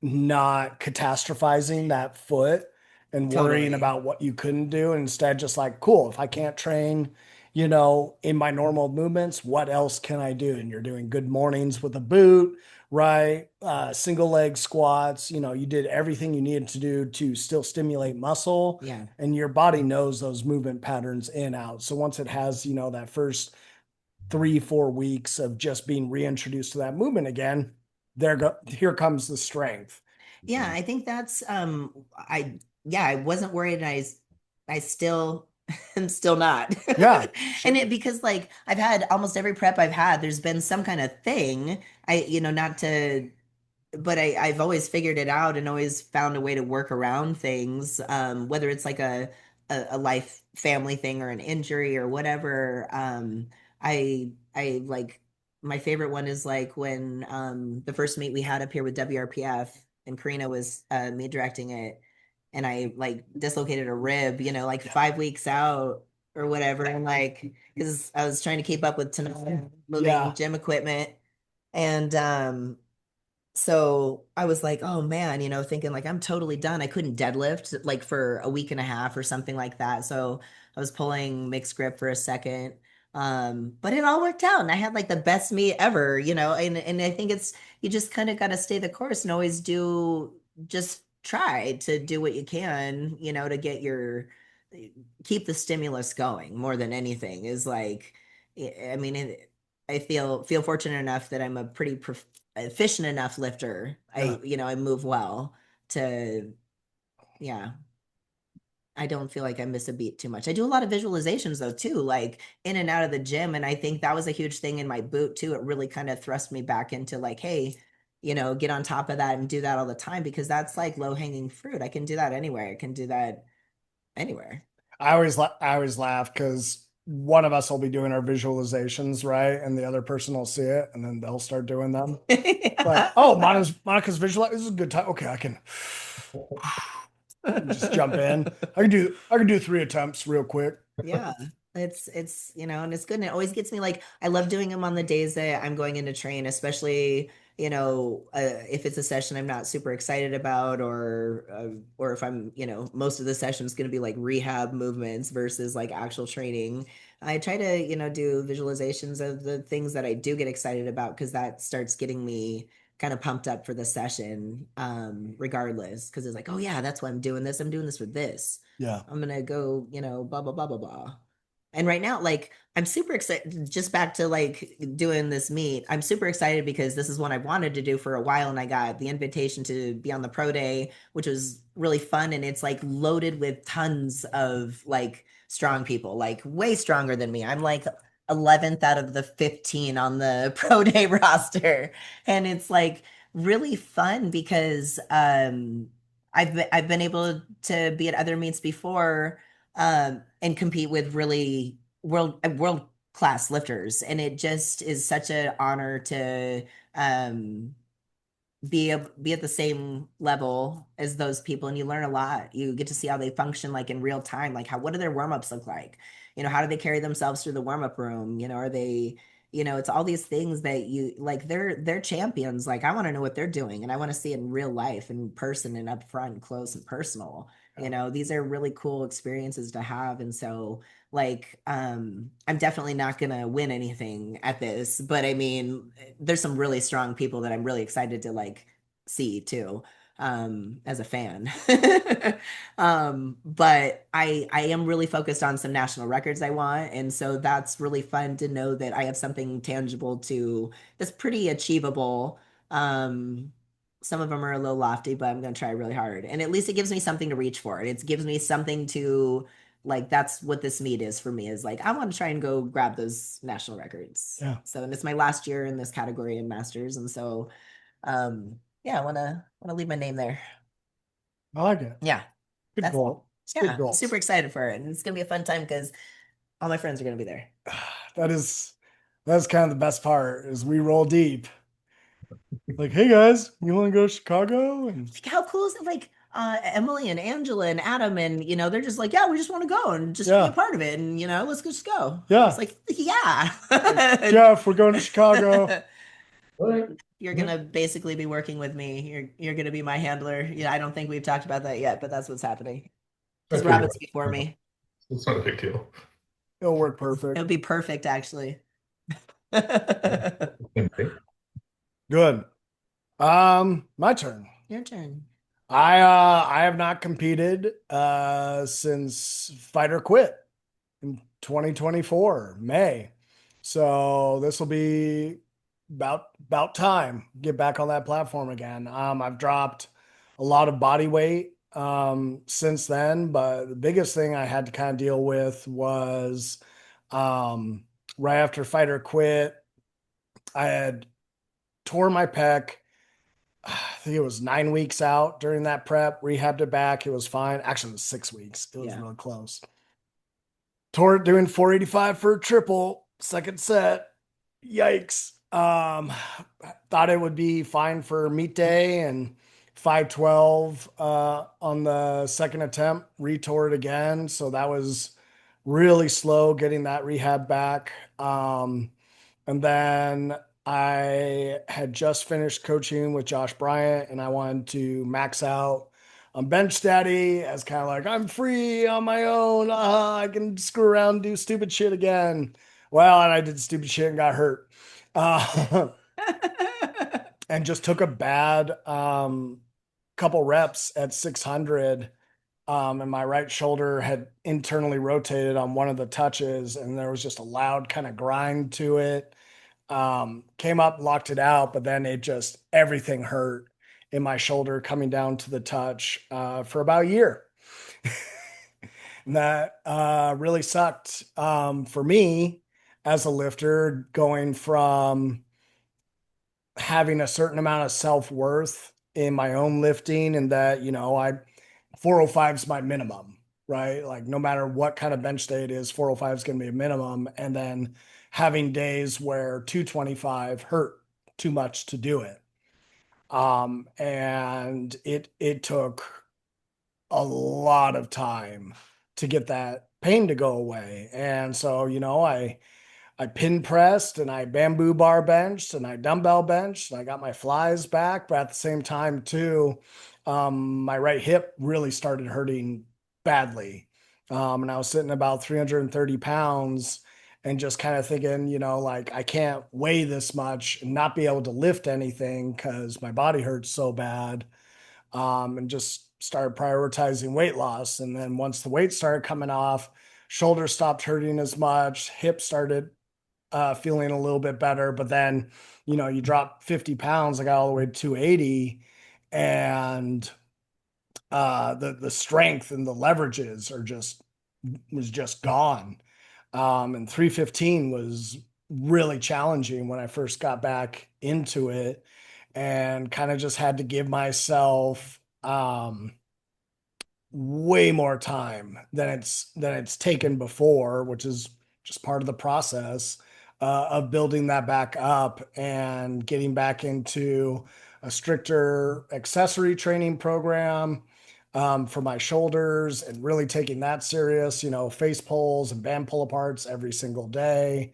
not catastrophizing that foot and worrying about what you couldn't do. Instead, just like, cool, if I can't train, in my normal movements, what else can I do? And you're doing good mornings with a boot, right? Single leg squats, you did everything you needed to do to still stimulate muscle. Yeah. And your body knows those movement patterns in out. So once it has, that first 3-4 weeks of just being reintroduced to that movement again, here comes the strength. Yeah, I think that's I wasn't worried, and I still am still not. Yeah. And because like I've had almost every prep I've had, there's been some kind of thing. Not to, but I've always figured it out and always found a way to work around things, whether it's like a life family thing or an injury or whatever. I like my favorite one is like when the first meet we had up here with WRPF and Karina was me directing it, and I like dislocated a rib, like 5 weeks out or whatever, and like because I was trying to keep up with Tanaka moving gym equipment, and so I was like, oh man, thinking like I'm totally done. I couldn't deadlift like for a week and a half or something like that. So I was pulling mixed grip for a second. But it all worked out and I had like the best meet ever, and I think it's you just kind of got to stay the course and always just try to do what you can, to get keep the stimulus going more than anything is like, I mean, I feel fortunate enough that I'm a pretty efficient enough lifter. I move well to, yeah. I don't feel like I miss a beat too much. I do a lot of visualizations though too, like in and out of the gym. And I think that was a huge thing in my boot too. It really kind of thrust me back into like, hey, get on top of that and do that all the time because that's like low hanging fruit. I can do that anywhere. I can do that anywhere. I always laugh because one of us will be doing our visualizations, right? And the other person will see it and then they'll start doing them. Like, oh, Monica's visual. This is a good time. Okay, I can just jump in. I can do 3 attempts real quick. Yeah. It's and it's good. And it always gets me like I love doing them on the days that I'm going in to train, especially, if it's a session I'm not super excited about or if I'm, most of the session is going to be like rehab movements versus like actual training. I try to, do visualizations of the things that I do get excited about because that starts getting me kind of pumped up for the session, regardless. Because it's like, oh yeah, that's why I'm doing this. I'm doing this for this. Yeah. I'm gonna go, blah blah blah blah blah. And right now, like, I'm super excited. Just back to like doing this meet, I'm super excited because this is what I wanted to do for a while, and I got the invitation to be on the pro day, which was really fun. And it's like loaded with tons of like strong people, like way stronger than me. I'm like 11th out of the 15 on the pro day roster, and it's like really fun because I've been able to be at other meets before, and compete with really world class lifters, and it just is such an honor to um, be at the same level as those people, and you learn a lot. You get to see how they function like in real time, like what do their warm-ups look like, how do they carry themselves through the warm-up room, are they, it's all these things that you like, they're champions. Like I want to know what they're doing, and I want to see it in real life, in person, and up front and close and personal. These are really cool experiences to have. And so like, I'm definitely not gonna win anything at this, but I mean, there's some really strong people that I'm really excited to like see too, as a fan. But I am really focused on some national records I want, and so that's really fun to know that I have something tangible to that's pretty achievable. Some of them are a little lofty, but I'm gonna try really hard, and at least it gives me something to reach for. It gives me something to like, that's what this meet is for me, is like I want to try and go grab those national records. Yeah. So, and it's my last year in this category in masters, and so yeah, I want to leave my name there. I like it. Yeah, Good that's goal. It's good yeah, goals. super excited for it, and it's gonna be a fun time because all my friends are gonna be there. That is that's kind of the best part is we roll deep. Like, hey guys, you want to go to Chicago? And Like, how cool is it? Like Emily and Angela and Adam, and they're just like, yeah, we just want to go and just be a yeah, part of it, and let's just go. It's yeah. like, yeah. Like, Jeff, we're going to Chicago. All right. You're Yeah. gonna basically be working with me. You're gonna be my handler. Yeah, I don't think we've talked about that yet, but that's what's happening. I Because figured Robin's before it. me. It's not a big deal. It'll work It perfect. would be perfect, actually. Okay. Good. My turn. Your turn. I have not competed since Fight or Quit in 2024, May. So this will be about time get back on that platform again. I've dropped a lot of body weight since then, but the biggest thing I had to kind of deal with was right after Fight or Quit, I had tore my pec. I think it was 9 weeks out during that prep, rehabbed it back. It was fine. Actually, it was 6 weeks. It was Yeah. really close. Tore it doing 485 for a triple, second set. Yikes. Thought it would be fine for meet day and 512 on the second attempt, retore it again. So that was really slow getting that rehab back. And then I had just finished coaching with Josh Bryant and I wanted to max out on bench daddy as kind of like, I'm free on my own. I can screw around, and do stupid shit again. Well, and I did stupid shit and got hurt. Uh, and just took a bad couple reps at 600. And my right shoulder had internally rotated on one of the touches, and there was just a loud kind of grind to it. Came up, locked it out, but then it just everything hurt in my shoulder coming down to the touch for about a year. And that really sucked for me as a lifter, going from having a certain amount of self-worth in my own lifting, and that, 405 is my minimum, right? Like no matter what kind of bench day it is, 405 is going to be a minimum. And then having days where 225 hurt too much to do it. And it took a lot of time to get that pain to go away. And so, I pin pressed and I bamboo bar benched and I dumbbell benched and I got my flies back. But at the same time, too, my right hip really started hurting badly. And I was sitting about 330 pounds and just kind of thinking, like I can't weigh this much and not be able to lift anything because my body hurts so bad. And just started prioritizing weight loss. And then once the weight started coming off, shoulders stopped hurting as much, hips started feeling a little bit better. But then, you drop 50 pounds, I got all the way to 280, and the strength and the leverages was just gone. And 315 was really challenging when I first got back into it, and kind of just had to give myself way more time than it's taken before, which is just part of the process of building that back up and getting back into a stricter accessory training program for my shoulders, and really taking that serious, face pulls and band pull aparts every single day.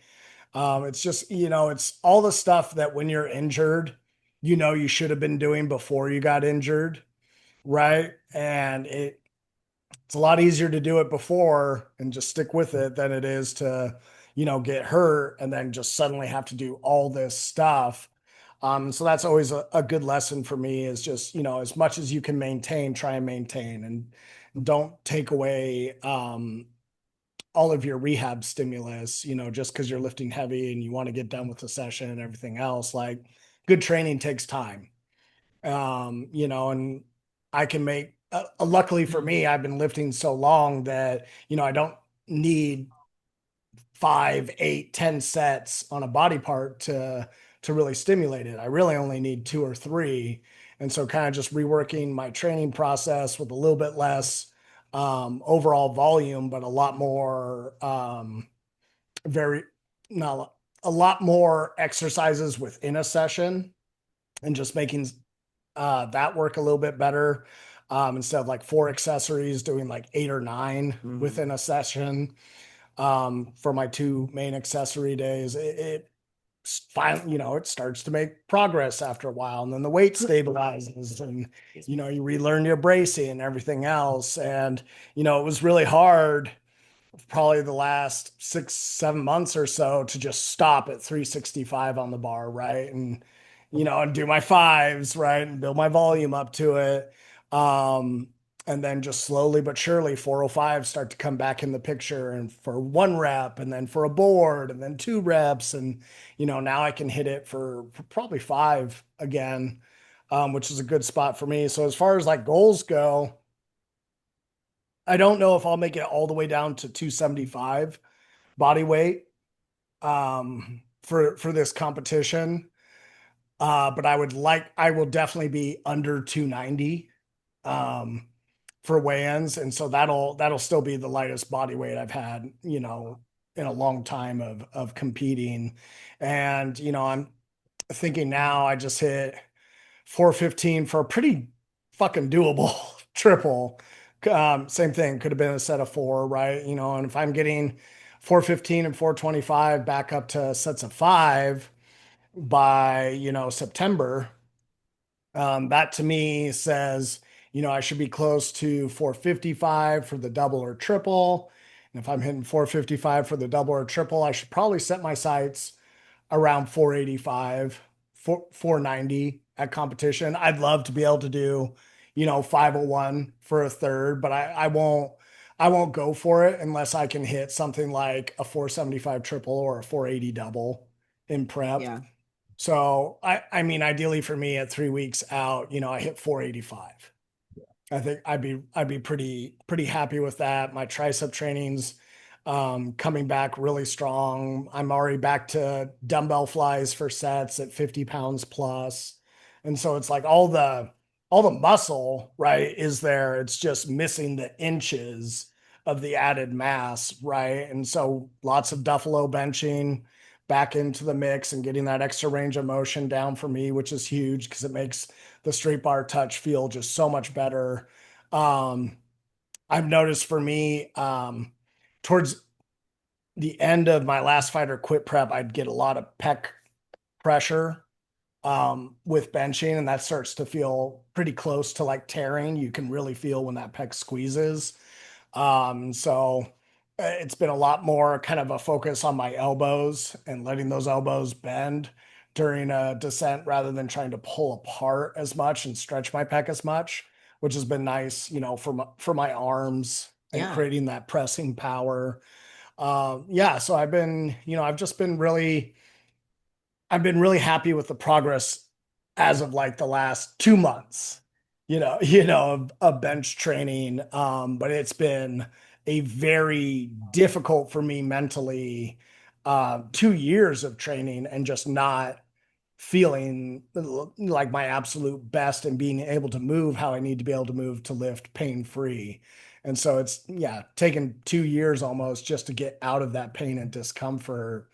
It's just, it's all the stuff that when you're injured, you should have been doing before you got injured, right? And it's a lot easier to do it before and just stick with it than it is to, get hurt and then just suddenly have to do all this stuff. So that's always a good lesson for me, is just, as much as you can maintain, try and maintain, and don't take away all of your rehab stimulus, just because you're lifting heavy and you want to get done with the session and everything else. Like good training takes time. And I can make, luckily for me, I've been lifting so long that, I don't need 5, 8, 10 sets on a body part to really stimulate it. I really only need 2 or 3. And so kind of just reworking my training process with a little bit less overall volume, but a lot more very not a lot more exercises within a session, and just making that work a little bit better. Instead of like 4 accessories, doing like 8 or 9 within a session. For my 2 main accessory days, it finally, it starts to make progress after a while, and then the weight stabilizes, and you relearn your bracing and everything else. And it was really hard probably the last 6, 7 months or so to just stop at 365 on the bar, right? And and do my fives, right, and build my volume up to it. And then just slowly but surely 405 start to come back in the picture, and for 1 rep, and then for a board, and then 2 reps. And now I can hit it for probably 5 again, which is a good spot for me. So as far as like goals go, I don't know if I'll make it all the way down to 275 body weight for this competition. But I will definitely be under 290 for weigh-ins. And so that'll still be the lightest body weight I've had, in a long time of competing. And, I'm thinking now I just hit 415 for a pretty fucking doable triple. Same thing, could have been a set of 4, right? And if I'm getting 415 and 425 back up to sets of 5 by, September, that to me says, I should be close to 455 for the double or triple. And if I'm hitting 455 for the double or triple, I should probably set my sights around 485, 490 at competition. I'd love to be able to do, 501 for a third, but I won't go for it unless I can hit something like a 475 triple or a 480 double in prep. Yeah. So I mean, ideally for me at 3 weeks out, I hit 485. I think I'd be pretty happy with that. My tricep training's coming back really strong. I'm already back to dumbbell flies for sets at 50 pounds plus. And so it's like all the muscle, right, is there. It's just missing the inches of the added mass, right? And so lots of Duffalo benching back into the mix and getting that extra range of motion down for me, which is huge because it makes the straight bar touch feel just so much better. Um, I've noticed for me, towards the end of my last fight or quit prep, I'd get a lot of pec pressure with benching, and that starts to feel pretty close to like tearing. You can really feel when that pec squeezes. So it's been a lot more kind of a focus on my elbows and letting those elbows bend during a descent rather than trying to pull apart as much and stretch my pec as much, which has been nice, for my arms and Yeah. creating that pressing power. Yeah, so I've just been really I've been really happy with the progress as of like the last 2 months, of bench training. But it's been a very difficult for me mentally, 2 years of training and just not feeling like my absolute best and being able to move how I need to be able to move to lift pain free. And so it's, yeah, taken 2 years almost just to get out of that pain and discomfort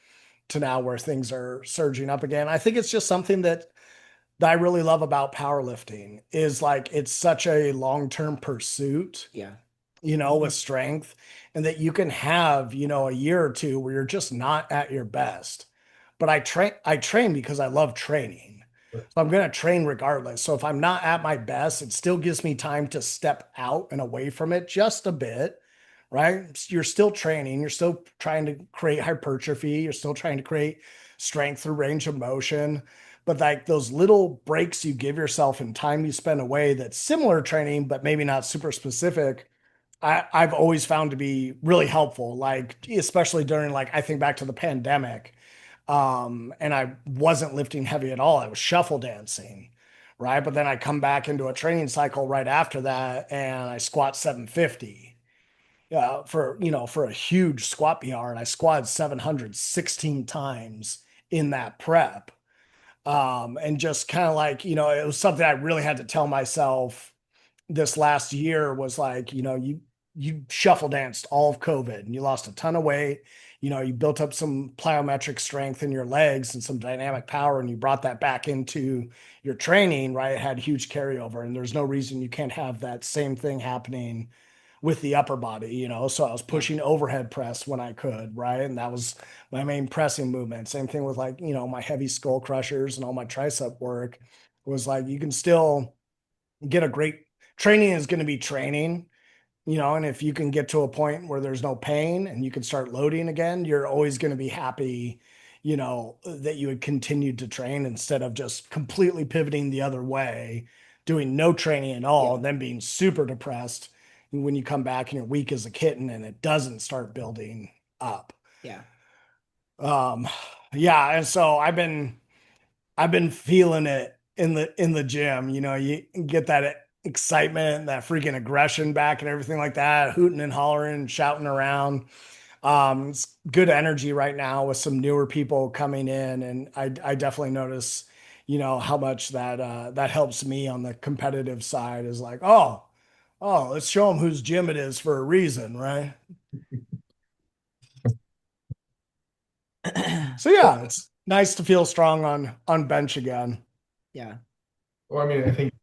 to now where things are surging up again. I think it's just something that I really love about powerlifting is like it's such a long-term pursuit, Yeah. with strength, and that you can have, a year or two where you're just not at your best. But I train because I love training. So I'm going to train regardless. So if I'm not at my best, it still gives me time to step out and away from it just a bit, right? You're still training, you're still trying to create hypertrophy, you're still trying to create strength through range of motion. But like those little breaks you give yourself and time you spend away that's similar training, but maybe not super specific, I've always found to be really helpful. Like, especially during, like, I think back to the pandemic, and I wasn't lifting heavy at all. I was shuffle dancing, right? But then I come back into a training cycle right after that, and I squat 750 for a huge squat PR, and I squatted 716 times in that prep. And just kind of like, it was something I really had to tell myself this last year was like, you shuffle danced all of COVID and you lost a ton of weight. You built up some plyometric strength in your legs and some dynamic power, and you brought that back into your training, right? It had huge carryover, and there's no reason you can't have that same thing happening with the upper body, So I was pushing overhead press when I could, right? And that was my main pressing movement. Same thing with like, my heavy skull crushers and all my tricep work was like you can still get a great training is going to be training, and if you can get to a point where there's no pain and you can start loading again, you're always going to be happy, that you had continued to train instead of just completely pivoting the other way, doing no training at all, and then being super depressed when you come back and you're weak as a kitten and it doesn't start building up. Yeah. Um, yeah. And so I've been feeling it in the gym. You get that excitement, that freaking aggression back and everything like that, hooting and hollering and shouting around. It's good energy right now with some newer people coming in, and I definitely notice, how much that helps me on the competitive side is like, oh, let's show them whose gym it is for a reason, right? So yeah, it's nice to feel strong on bench again. Yeah. Well, I mean, I think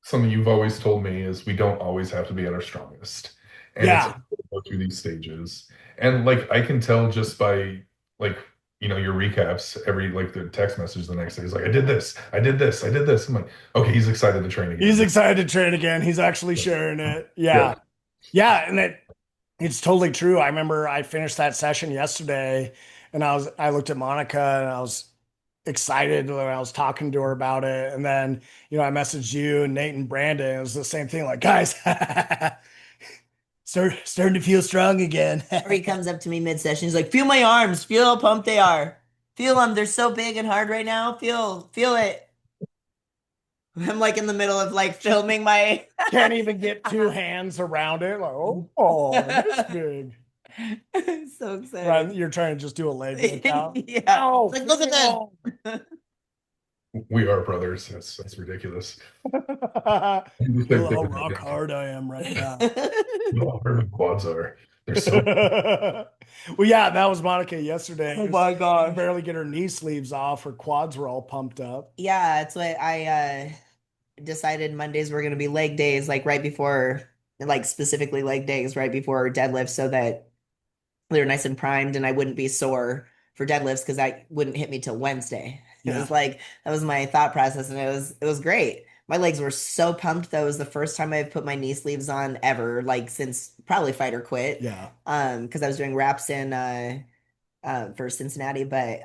something you've always told me is we don't always have to be at our strongest. And it's okay Yeah. to go through these stages. And like I can tell just by like, your recaps every like the text message the next day is like, I did this, I did this, I did this. I'm like, okay, he's excited to train He's again. excited to train again. He's actually sharing it. Yeah. Yeah. Yeah. And it's totally true. I remember I finished that session yesterday and I looked at Monica and I was excited when I was talking to her about it. And then, I messaged you and Nate and Brandon. It was the same thing, like, guys, starting to feel strong again. Or he comes up to me mid-session. He's like, "Feel my arms. Feel how pumped they are. Feel them. They're so big and hard right now. Feel it." I'm like in the middle of like filming my. Can't even get two hands around it. Like, oh, this big. So excited. Right, you're trying to just do a leg workout. Yeah. Oh, Like, look at that. We are brothers. That's ridiculous. Feel how rock hard I am right now. No, where my quads are. They're so Well, yeah, that was Monica yesterday. Oh my gosh. Barely get her knee sleeves off. Her quads were all pumped up. Yeah, it's what I decided Mondays were going to be leg days, like right before, like specifically leg days right before deadlift, so that they were nice and primed and I wouldn't be sore for deadlifts because I wouldn't hit me till Wednesday. It Yeah. was like that was my thought process, and it was great. My legs were so pumped. That was the first time I've put my knee sleeves on ever, like since probably Fight or Quit. Yeah. Because I was doing reps in for Cincinnati, but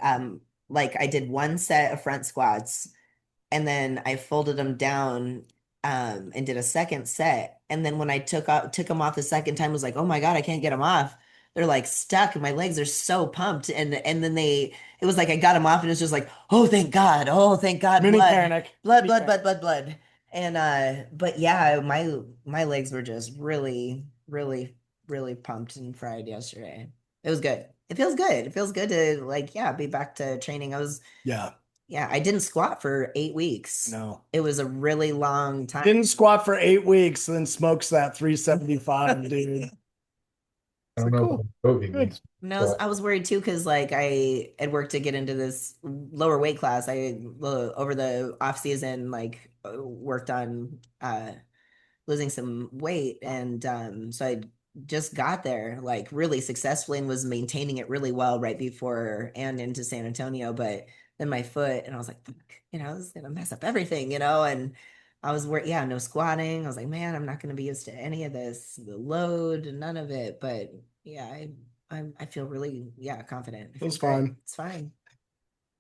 like I did one set of front squats and then I folded them down and did a second set. And then when I took them off the second time, I was like, oh my God, I can't get them off. They're like stuck and my legs are so pumped. And then it was like I got them off and it was just like, oh thank God, Mini blood, panic. blood, Mini blood, panic. blood, blood, blood. And but yeah, my legs were just really, really, really pumped and fried yesterday. It was good. It feels good. It feels good to like, yeah, be back to training. Yeah. Yeah, I didn't squat for 8 weeks. No. It was a really long time. Didn't squat for 8 weeks, then smokes that 375, dude. I don't know Cool. about Kobe Good. needs. And I was worried too because like I had worked to get into this lower weight class. I over the off season like worked on losing some weight, and so I just got there like really successfully and was maintaining it really well right before and into San Antonio. But then my foot, and I was like, "Fuck, this is gonna mess up everything, and I was worried. Yeah, no squatting. I was like, man, I'm not gonna be used to any of this, the load, none of it. But yeah, I feel really confident. I feel It's great. fine. It's fine.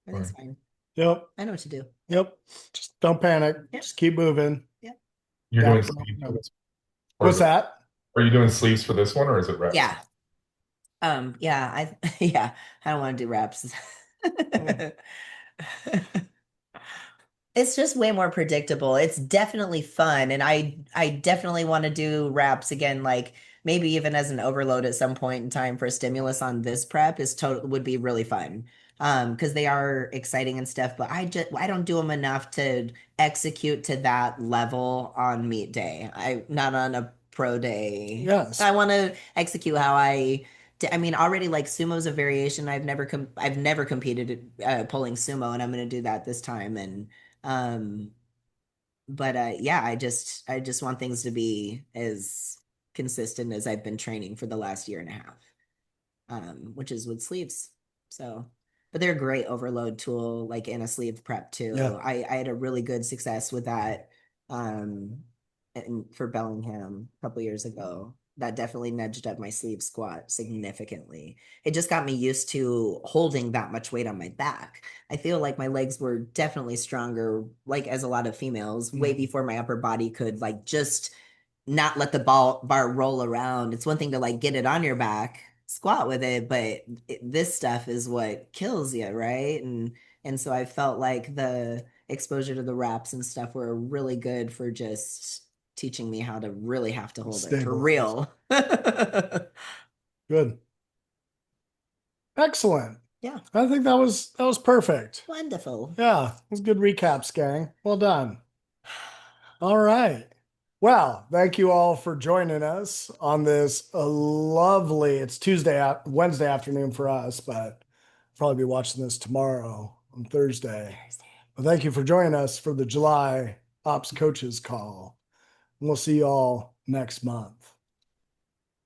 Everything's fine. Yep. I know what to do. Yep. Just don't panic. Yep. Just keep moving. Yep. You're Yeah. doing sleeves for this, or What's is it- that? Are you doing sleeves for this one, or is it reps? Yeah. Yeah, yeah, I don't want to do reps. It's just way more predictable. It's definitely fun, and I definitely want to do reps again, like maybe even as an overload at some point in time for a stimulus on this prep is total would be really fun. Because they are exciting and stuff, but I don't do them enough to execute to that level on meet day. I not on a pro day. Yes. I want to execute how I mean, already like sumo's a variation. I've never competed pulling sumo, and I'm going to do that this time. And um, but yeah, I just want things to be as consistent as I've been training for the last year and a half, which is with sleeves. So, but they're a great overload tool, like in a sleeve prep too. Yeah. I had a really good success with that for Bellingham a couple years ago. That definitely nudged up my sleeve squat significantly. It just got me used to holding that much weight on my back. I feel like my legs were definitely stronger, like as a lot of females, way before my upper body could like just not let the bar roll around. It's one thing to like get it on your back, squat with it, but this stuff is what kills you, right? And so I felt like the exposure to the wraps and stuff were really good for just teaching me how to really have to hold it for real. Good. Excellent. Yeah. I think that was perfect. Wonderful. Yeah, it was good recaps, gang. Well done. All right. Well, thank you all for joining us on this lovely, it's Wednesday afternoon for us, but probably be watching this tomorrow on Thursday. Well, thank you for joining us for the July Ops Coaches Call. And we'll see you all next month.